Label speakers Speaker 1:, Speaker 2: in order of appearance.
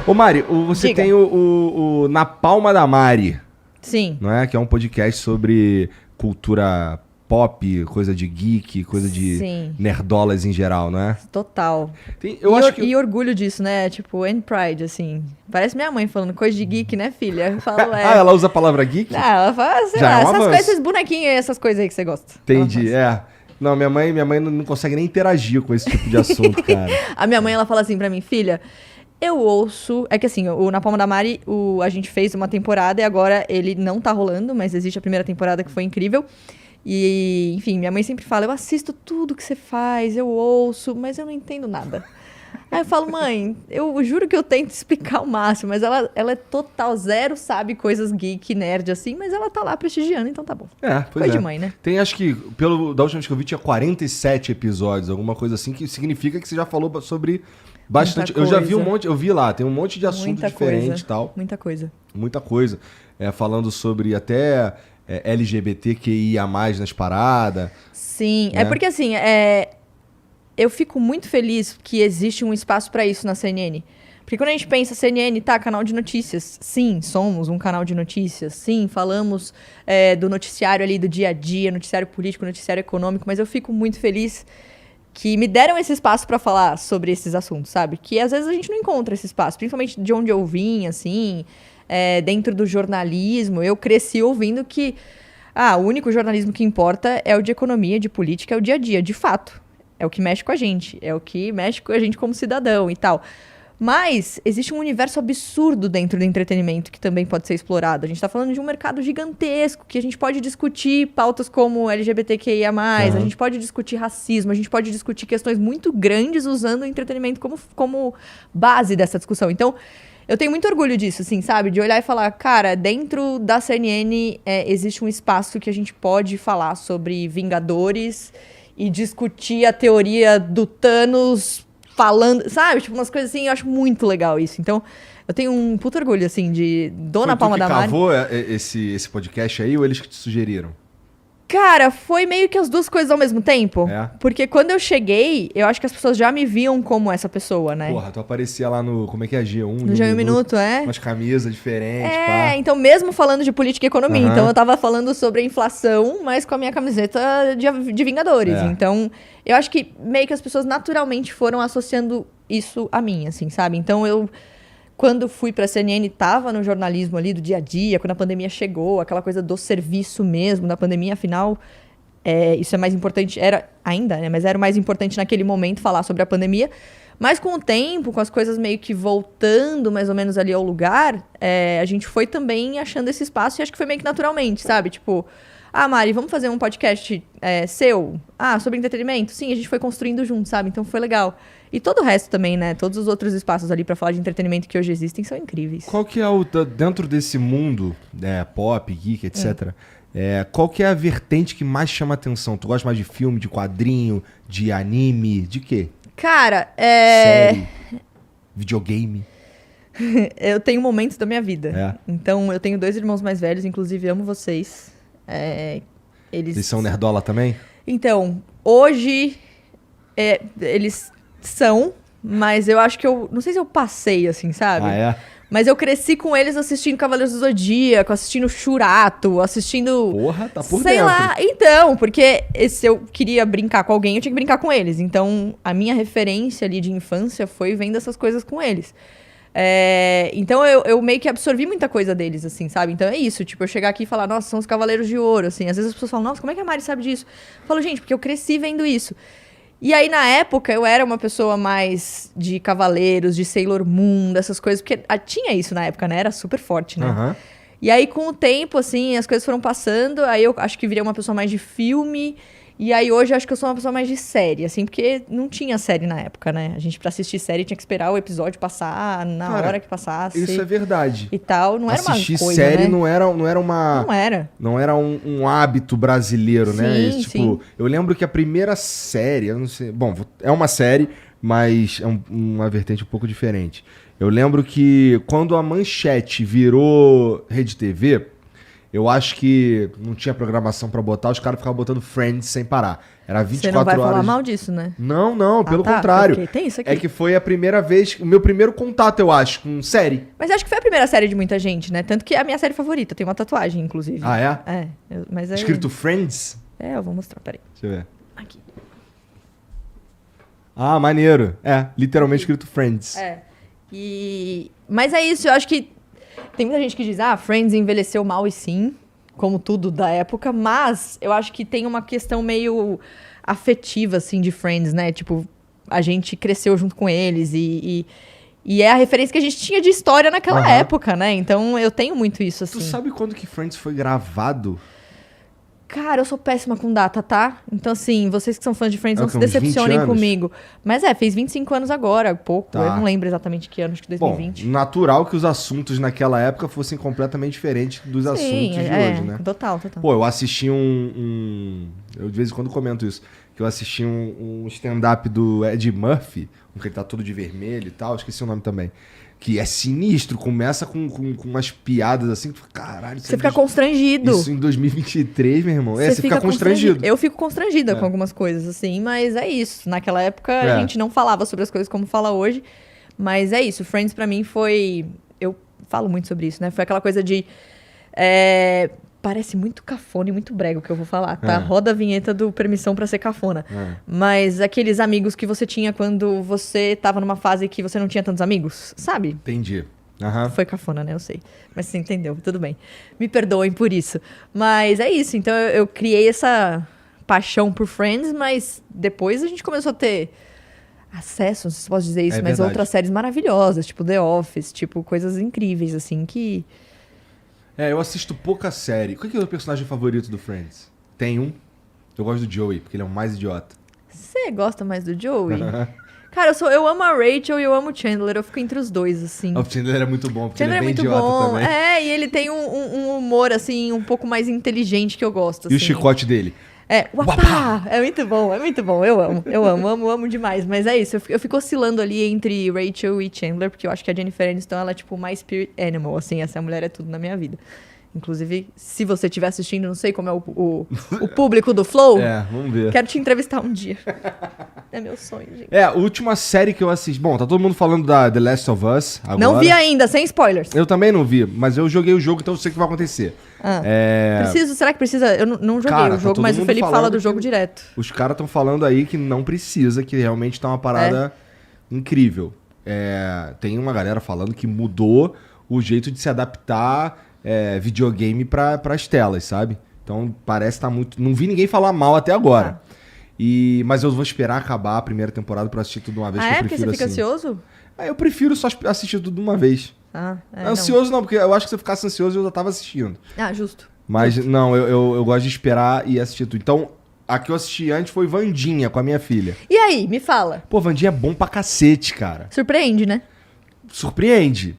Speaker 1: Ô Mari, você
Speaker 2: Diga.
Speaker 1: tem o Na Palma da Mari,
Speaker 2: Sim.
Speaker 1: não é? Que é um podcast sobre cultura pop, coisa de geek, coisa de
Speaker 2: Sim.
Speaker 1: nerdolas em geral, não é?
Speaker 2: Total.
Speaker 1: Eu acho que...
Speaker 2: E orgulho disso, né? Tipo, and pride, assim. Parece minha mãe falando coisa de geek, né, filha? Eu falo,
Speaker 1: Ah, ela usa a palavra geek?
Speaker 2: Não, ela fala, sei
Speaker 1: Já
Speaker 2: lá,
Speaker 1: é um
Speaker 2: essas
Speaker 1: avanço.
Speaker 2: coisas, esses bonequinhos aí, essas coisas aí que você gosta.
Speaker 1: Entendi,
Speaker 2: Ela fala
Speaker 1: Não, minha mãe não consegue nem interagir com esse tipo de assunto, cara.
Speaker 2: assim. A minha mãe, ela fala assim pra mim, filha, eu ouço... É que assim, o Na Palma da Mari, a gente fez uma temporada e agora ele não tá rolando, mas existe a primeira temporada que foi incrível. E, enfim, minha mãe sempre fala, eu assisto tudo que você faz, eu ouço, mas eu não entendo nada. Aí eu falo, mãe, eu juro que eu tento explicar o máximo, mas ela é total zero, sabe coisas geek, nerd assim, mas ela tá lá prestigiando, então tá bom.
Speaker 1: Pois
Speaker 2: Coisa de mãe, né?
Speaker 1: Tem, acho que, da última vez que eu vi, tinha 47 episódios, alguma coisa assim, que significa que você já falou sobre bastante...
Speaker 2: Muita
Speaker 1: Eu já vi
Speaker 2: coisa.
Speaker 1: eu vi lá, tem um monte de assunto
Speaker 2: Muita
Speaker 1: diferente
Speaker 2: coisa.
Speaker 1: e tal.
Speaker 2: Muita coisa.
Speaker 1: Muita coisa. Falando sobre até LGBTQIA+, nas paradas.
Speaker 2: Sim,
Speaker 1: Né?
Speaker 2: é porque assim, eu fico muito feliz que existe um espaço pra isso na CNN. Porque quando a gente pensa, CNN, tá, canal de notícias. Sim, somos um canal de notícias. Sim, falamos do noticiário ali do dia a dia, noticiário político, noticiário econômico, mas eu fico muito feliz que me deram esse espaço pra falar sobre esses assuntos, sabe? Que às vezes a gente não encontra esse espaço, principalmente de onde eu vim, assim, dentro do jornalismo. Eu cresci ouvindo que o único jornalismo que importa é o de economia, de política, é o dia a dia, de fato. É o que mexe com a gente, é o que mexe com a gente como cidadão e tal. Mas existe um universo absurdo dentro do entretenimento que também pode ser explorado. A gente tá falando de um mercado gigantesco, que a gente pode discutir pautas como LGBTQIA+, a gente pode discutir racismo, a gente pode discutir questões muito grandes usando o entretenimento como base dessa discussão. Então, eu tenho muito orgulho disso, assim, sabe? De olhar e falar, cara, dentro da CNN existe um espaço que a gente pode falar sobre Vingadores e discutir a teoria do Thanos falando, sabe? Tipo, umas coisas assim, eu acho muito legal isso. Então, eu tenho um puto orgulho, assim, de Dona Palma da Mari.
Speaker 1: Cavou esse podcast aí ou eles que te sugeriram?
Speaker 2: Cara, foi meio que as duas coisas ao mesmo tempo. Porque quando eu cheguei, eu acho que as pessoas já me viam como essa pessoa, né?
Speaker 1: Porra, tu aparecia lá no... Como é que é? G1?
Speaker 2: No G1 Minuto,
Speaker 1: Umas camisas diferentes, pá.
Speaker 2: Então mesmo falando de política e economia. Então eu tava falando sobre a inflação, mas com a minha camiseta de Vingadores. Então eu acho que meio que as pessoas naturalmente foram associando isso a mim, assim, sabe? Então eu... Quando fui pra CNN, tava no jornalismo ali do dia a dia, quando a pandemia chegou, aquela coisa do serviço mesmo, da pandemia, afinal, isso é mais importante, era ainda, né? Mas era o mais importante naquele momento falar sobre a pandemia. Mas com o tempo, com as coisas meio que voltando mais ou menos ali ao lugar, a gente foi também achando esse espaço e acho que foi meio que naturalmente, sabe? Tipo, Mari, vamos fazer um podcast seu? Sobre entretenimento? Sim, a gente foi construindo junto, sabe? Então foi legal. E todo o resto também, né? Todos os outros espaços ali pra falar de entretenimento que hoje existem são incríveis.
Speaker 1: Qual que é dentro desse mundo, pop, geek, etc., qual que é a vertente que mais chama atenção? Tu gosta mais de filme, de quadrinho, de anime, de quê?
Speaker 2: Cara,
Speaker 1: série, videogame?
Speaker 2: Eu tenho momentos da minha vida. Então, eu tenho 2 irmãos mais velhos, inclusive amo vocês. Eles
Speaker 1: são nerdola também?
Speaker 2: Então, hoje, eles são, mas eu acho que não sei se eu passei, assim, sabe? Mas eu cresci com eles assistindo Cavaleiros do Zodíaco, assistindo Churato, assistindo...
Speaker 1: Porra, tá por
Speaker 2: sei
Speaker 1: dentro.
Speaker 2: lá, então, porque se eu queria brincar com alguém, eu tinha que brincar com eles. Então, a minha referência ali de infância foi vendo essas coisas com eles. Então, eu meio que absorvi muita coisa deles, assim, sabe? Então, é isso, tipo, eu chegar aqui e falar, nossa, são os Cavaleiros de Ouro, assim. Às vezes as pessoas falam, nossa, como é que a Mari sabe disso? Eu falo, gente, porque eu cresci vendo isso. E aí, na época, eu era uma pessoa mais de Cavaleiros, de Sailor Moon, dessas coisas, porque tinha isso na época, né? Era super forte, né? E aí, com o tempo, assim, as coisas foram passando, aí eu acho que virei uma pessoa mais de filme, e aí hoje eu acho que eu sou uma pessoa mais de série, assim, porque não tinha série na época, né? A gente, pra assistir série, tinha que esperar o episódio passar na hora que passasse.
Speaker 1: Isso é verdade.
Speaker 2: E tal, não era uma coisa,
Speaker 1: assistir série,
Speaker 2: né?
Speaker 1: não era um hábito brasileiro, né?
Speaker 2: Sim,
Speaker 1: Tipo,
Speaker 2: sim.
Speaker 1: eu lembro que a primeira série, eu não sei... Bom, é uma série, mas é uma vertente um pouco diferente. Eu lembro que quando a Manchete virou Rede TV, Eu acho que não tinha programação pra botar, os caras ficavam botando Friends sem parar. Era 24
Speaker 2: Você não vai
Speaker 1: horas.
Speaker 2: falar mal disso, né?
Speaker 1: Não, pelo
Speaker 2: tá,
Speaker 1: contrário.
Speaker 2: porque tem isso aqui.
Speaker 1: É que foi a primeira vez, o meu primeiro contato, eu acho, com série.
Speaker 2: Mas acho que foi a primeira série de muita gente, né? Tanto que é a minha série favorita. Tem uma tatuagem, inclusive.
Speaker 1: Ah, é?
Speaker 2: É. Mas é...
Speaker 1: Escrito Friends?
Speaker 2: É, eu vou mostrar, peraí.
Speaker 1: Deixa eu ver.
Speaker 2: Aqui.
Speaker 1: Ah, maneiro. É, literalmente escrito Friends.
Speaker 2: É. Mas é isso, eu acho que tem muita gente que diz, Friends envelheceu mal e sim, como tudo da época, mas eu acho que tem uma questão meio afetiva, assim, de Friends, né? Tipo, a gente cresceu junto com eles e é a referência que a gente tinha de história naquela época, né? Então eu tenho muito isso, assim.
Speaker 1: Tu sabe quando que Friends foi gravado?
Speaker 2: Cara, eu sou péssima com data, tá? Então, assim, vocês que são fãs de Friends, não se
Speaker 1: uns 20
Speaker 2: decepcionem
Speaker 1: anos?
Speaker 2: comigo. Mas fez 25 anos agora, pouco.
Speaker 1: Tá.
Speaker 2: Eu não lembro exatamente que ano, acho que 2020.
Speaker 1: Bom, natural que os assuntos naquela época fossem completamente diferentes dos assuntos de hoje, né?
Speaker 2: Total.
Speaker 1: Pô, eu assisti eu de vez em quando comento isso. Que eu assisti um stand-up do Ed Murphy, um que ele tá todo de vermelho e tal, esqueci o nome também. Que é sinistro, começa com umas piadas assim, que caralho...
Speaker 2: Você fica constrangido.
Speaker 1: Isso em 2023, meu irmão. Você fica constrangido.
Speaker 2: Eu fico constrangida com algumas coisas, assim, mas é isso. Naquela época a gente não falava sobre as coisas como fala hoje, mas é isso. Friends pra mim foi... Eu falo muito sobre isso, né? Foi aquela coisa de... Parece muito cafona e muito brega o que eu vou falar, tá? Roda a vinheta do Permissão pra Ser Cafona. Mas aqueles amigos que você tinha quando você tava numa fase que você não tinha tantos amigos, sabe?
Speaker 1: Entendi.
Speaker 2: Foi cafona, né? Eu sei. Mas você entendeu, tudo bem. Me perdoem por isso. Mas é isso. Então eu criei essa paixão por Friends, mas depois a gente começou a ter acesso, não sei se posso dizer isso, mas outras séries maravilhosas, tipo The Office, tipo coisas incríveis, assim, que...
Speaker 1: eu assisto pouca série. Qual que é o personagem favorito do Friends? Tem um. Eu gosto do Joey, porque ele é o mais idiota.
Speaker 2: Você gosta mais do Joey? Cara, eu amo a Rachel e eu amo o Chandler. Eu fico entre os dois, assim.
Speaker 1: O Chandler é muito bom, porque
Speaker 2: Chandler
Speaker 1: ele é bem
Speaker 2: muito
Speaker 1: idiota
Speaker 2: bom.
Speaker 1: também.
Speaker 2: E ele tem um humor, assim, um pouco mais inteligente que eu gosto, assim.
Speaker 1: E o chicote dele?
Speaker 2: Uapá! É muito bom. Eu amo demais. Mas é isso, eu fico oscilando ali entre Rachel e Chandler, porque eu acho que a Jennifer Aniston, ela é tipo my spirit animal, assim, essa mulher é tudo na minha vida. Inclusive, se você estiver assistindo, não sei como é o público do Flow.
Speaker 1: Vamos ver.
Speaker 2: Quero te entrevistar um dia. É meu sonho, gente.
Speaker 1: A última série que eu assisti... Bom, tá todo mundo falando da The Last of Us agora.
Speaker 2: Não vi ainda, sem spoilers.
Speaker 1: Eu também não vi, mas eu joguei o jogo, então eu sei o que vai acontecer.
Speaker 2: Será que precisa? Eu não joguei
Speaker 1: Cara,
Speaker 2: o jogo,
Speaker 1: tá
Speaker 2: mas o Felipe fala do jogo direto.
Speaker 1: Os caras estão falando aí que não precisa, que realmente tá uma parada incrível. Tem uma galera falando que mudou o jeito de se adaptar videogame pras telas, sabe? Então parece que tá muito... Não vi ninguém falar mal até agora. Mas eu vou esperar acabar a primeira temporada pra assistir tudo de uma vez, que eu prefiro
Speaker 2: porque você fica
Speaker 1: assim.
Speaker 2: ansioso?
Speaker 1: Eu prefiro só assistir tudo de uma vez. Ansioso não, porque eu acho que se eu ficasse ansioso eu já tava assistindo.
Speaker 2: Justo.
Speaker 1: Mas não, eu gosto de esperar e assistir tudo. Então, a que eu assisti antes foi Wandinha, com a minha filha.
Speaker 2: E aí, me fala.
Speaker 1: Pô, Wandinha é bom pra cacete, cara.
Speaker 2: Surpreende, né?
Speaker 1: Surpreende.